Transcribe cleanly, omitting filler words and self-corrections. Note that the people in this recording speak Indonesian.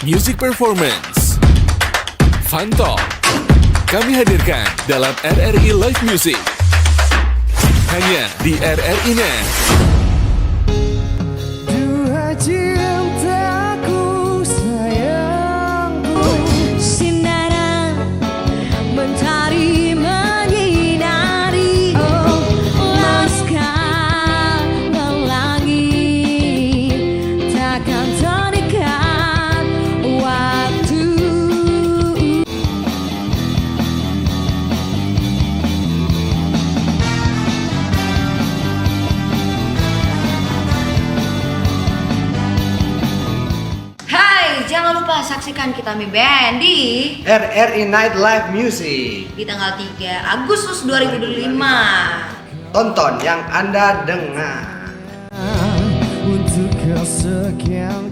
Music Performance, Fun Talk, kami hadirkan dalam RRI Live Music. Hanya di RRI Net. Dua cintaku sayangku, Sinaran mentari menyinari laskar langit takkan terikat waktu. Hai, jangan lupa saksikan kita Mi Band di RRI Night Live Music. tanggal 3 Agustus 2025. Tonton yang Anda dengar. Untuk kesekian